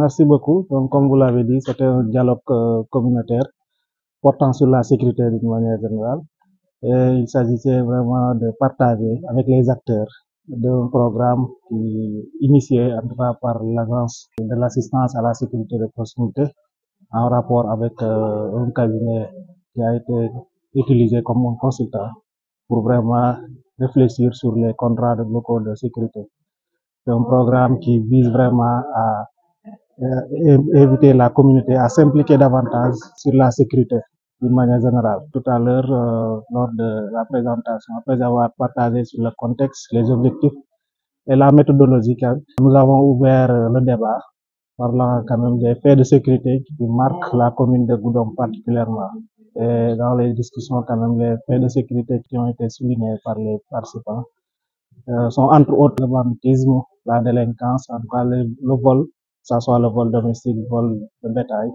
merci beaucoup. Donc, comme vous l'avez dit, c'était un dialogue communautaire portant sur la sécurité d'une manière générale. Et il s'agissait vraiment de partager avec les acteurs d'un programme qui initié en tout cas par l'Agence de l'assistance à la sécurité de proximité en rapport avec un cabinet qui a été utilisé comme un consultant pour vraiment réfléchir sur les contrats de locaux de sécurité. C'est un programme qui vise vraiment à inviter la communauté à s'impliquer davantage sur la sécurité d'une manière générale. Tout à l'heure, lors de la présentation, après avoir partagé sur le contexte, les objectifs et la méthodologie, nous avons ouvert le débat parlant quand même des faits de sécurité qui marquent la commune de Goudomp particulièrement. Et dans les discussions, quand même, les faits de sécurité qui ont été soulignés par les participants sont entre autres le banditisme, la délinquance, en tout cas le vol, que ce soit le vol domestique, le vol de bétail,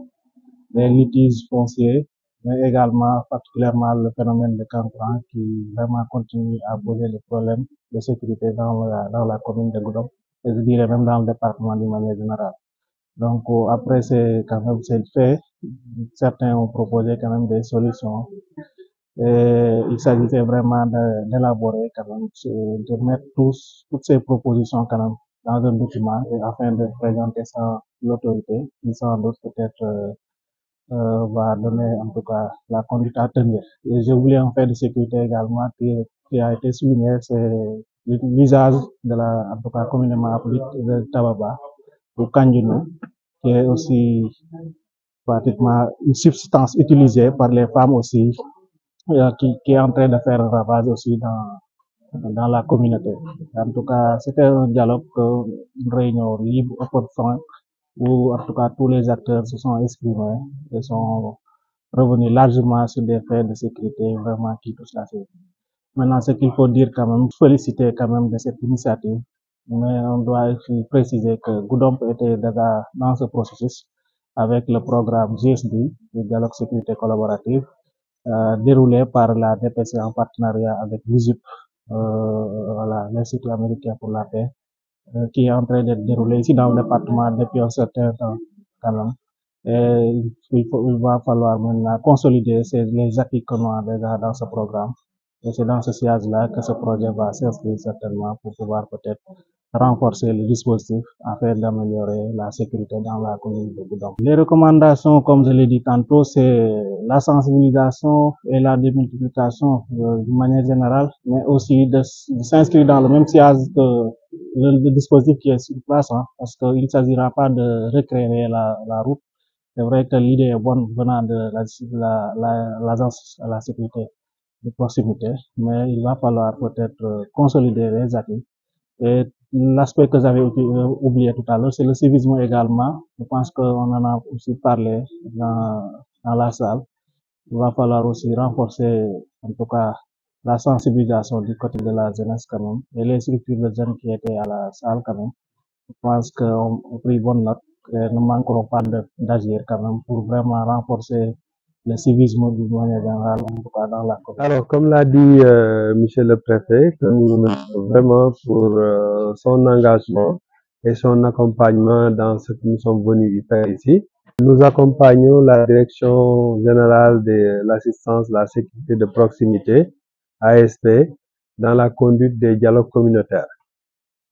les litiges fonciers, mais également particulièrement le phénomène de campement qui vraiment continue à poser des problèmes de sécurité dans la commune de Goudomp et je dirais même dans le département d'une manière générale. Donc après ces faits, certains ont proposé quand même des solutions. Et il s'agissait vraiment d'élaborer quand même, de mettre toutes ces propositions quand même dans un document et afin de présenter ça à l'autorité qui sans doute peut-être va donner en tout cas la conduite à tenir. Et j'ai oublié un fait de sécurité également qui a été souligné, c'est l'usage de en tout cas communément appelé de tababa ou kanjino, qui est aussi pratiquement une substance utilisée par les femmes aussi, qui est en train de faire un ravage aussi dans la communauté. En tout cas, c'était un dialogue, une réunion libre, open front, où en tout cas tous les acteurs se sont exprimés et sont revenus largement sur des faits de sécurité vraiment qui touchent la sécurité. Maintenant, ce qu'il faut dire quand même, féliciter quand même de cette initiative, mais on doit aussi préciser que Goudomp était déjà dans ce processus avec le programme GSD, le dialogue sécurité collaborative, déroulé par la DPC en partenariat avec l'ISUP, voilà, l'Institut américain pour la paix, qui est en train d'être déroulé ici dans le département depuis un certain temps quand même. Et il va falloir maintenant consolider les acquis qu'on a déjà dans ce programme. Et c'est dans ce sillage-là que ce projet va s'inscrire certainement pour pouvoir peut-être renforcer le dispositif afin d'améliorer la sécurité dans la commune de Goudomp. Les recommandations, comme je l'ai dit tantôt, c'est la sensibilisation et la démultiplication d'une manière générale, mais aussi de s'inscrire dans le même sillage que le dispositif qui est sur place, hein, parce qu'il ne s'agira pas de recréer la route. C'est vrai que l'idée est bonne venant de l'agence à la sécurité de proximité, mais il va falloir peut-être consolider les acquis. Et l'aspect que j'avais oublié tout à l'heure, c'est le civisme également. Je pense qu'on en a aussi parlé dans la salle. Il va falloir aussi renforcer, en tout cas, la sensibilisation du côté de la jeunesse quand même. Et les structures de jeunes qui étaient à la salle quand même. Je pense qu'on a pris bonne note et ne manquerons pas d'agir quand même pour vraiment renforcer le civisme d'une manière générale, en tout cas dans la commune. Alors, comme l'a dit Monsieur le Préfet, nous remercions vraiment pour son engagement et son accompagnement dans ce que nous sommes venus faire ici. Nous accompagnons la Direction générale de l'assistance, la sécurité de proximité, ASP, dans la conduite des dialogues communautaires.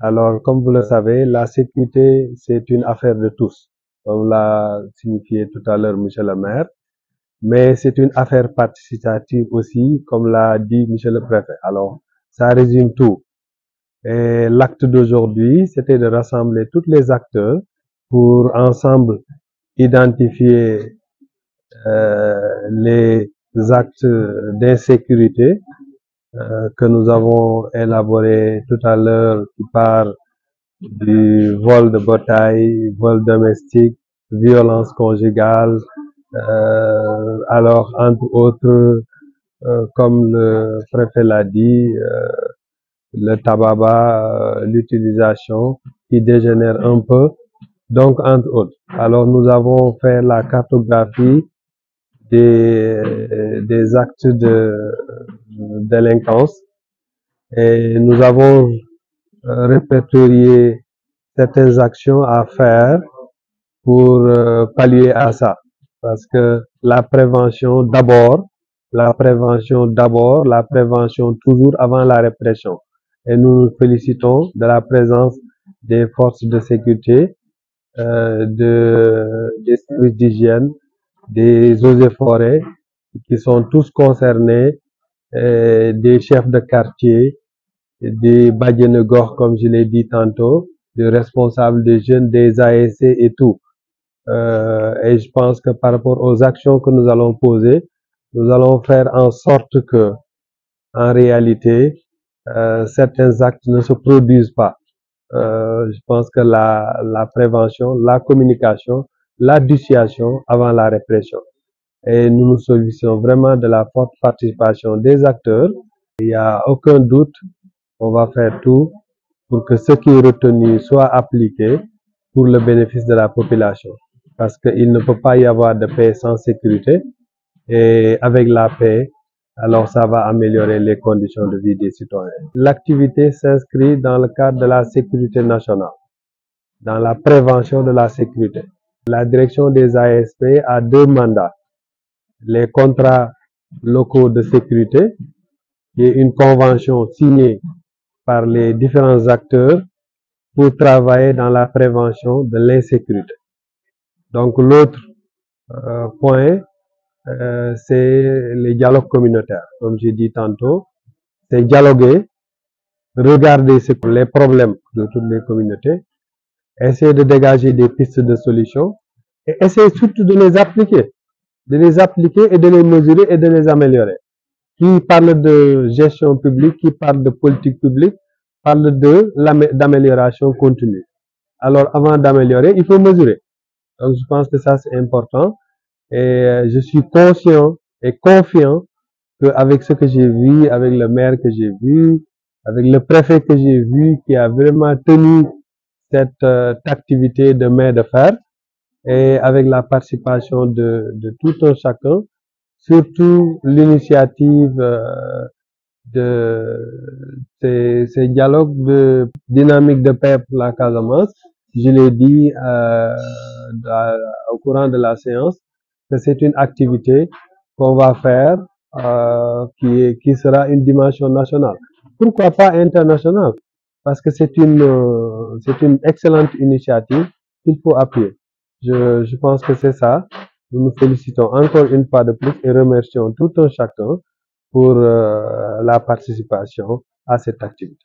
Alors, comme vous le savez, la sécurité, c'est une affaire de tous, comme l'a signifié tout à l'heure Monsieur le maire. Mais c'est une affaire participative aussi, comme l'a dit Monsieur le Préfet. Alors, ça résume tout. Et l'acte d'aujourd'hui, c'était de rassembler tous les acteurs pour ensemble identifier les actes d'insécurité que nous avons élaborés tout à l'heure, qui parlent du vol de bétail, vol domestique, violence conjugale, alors entre autres, comme le préfet l'a dit, le tababa, l'utilisation qui dégénère un peu, donc entre autres. Alors nous avons fait la cartographie des actes de délinquance et nous avons répertorié certaines actions à faire pour pallier à ça. Parce que la prévention d'abord, la prévention toujours avant la répression. Et nous nous félicitons de la présence des forces de sécurité, des services d'hygiène, des eaux et forêts, qui sont tous concernés, des chefs de quartier, des Badianegor, comme je l'ai dit tantôt, des responsables des jeunes, des ASC et tout. Et je pense que par rapport aux actions que nous allons poser, nous allons faire en sorte que, en réalité, certains actes ne se produisent pas. Je pense que la prévention, la communication, la dissuasion avant la répression. Et nous nous sollicitons vraiment de la forte participation des acteurs. Il n'y a aucun doute, on va faire tout pour que ce qui est retenu soit appliqué pour le bénéfice de la population. Parce qu'il ne peut pas y avoir de paix sans sécurité. Et avec la paix, alors ça va améliorer les conditions de vie des citoyens. L'activité s'inscrit dans le cadre de la sécurité nationale, dans la prévention de la sécurité. La direction des ASP a 2 mandats. Les contrats locaux de sécurité, qui est une convention signée par les différents acteurs pour travailler dans la prévention de l'insécurité. Donc l'autre point, c'est les dialogues communautaires. Comme j'ai dit tantôt, c'est dialoguer, regarder les problèmes de toutes les communautés, essayer de dégager des pistes de solutions et essayer surtout de les appliquer et de les mesurer et de les améliorer. Qui parle de gestion publique, qui parle de politique publique, parle d'amélioration continue. Alors avant d'améliorer, il faut mesurer. Donc je pense que ça c'est important et je suis conscient et confiant qu'avec ce que j'ai vu, avec le maire que j'ai vu, avec le préfet que j'ai vu, qui a vraiment tenu cette activité de main de fer, et avec la participation de tout un chacun, surtout l'initiative de ces dialogues de dynamique de paix pour la Casamance. Je l'ai dit au courant de la séance, que c'est une activité qu'on va faire qui sera une dimension nationale. Pourquoi pas internationale? Parce que c'est une excellente initiative qu'il faut appuyer. Je pense que c'est ça. Nous nous félicitons encore une fois de plus et remercions tout un chacun pour la participation à cette activité.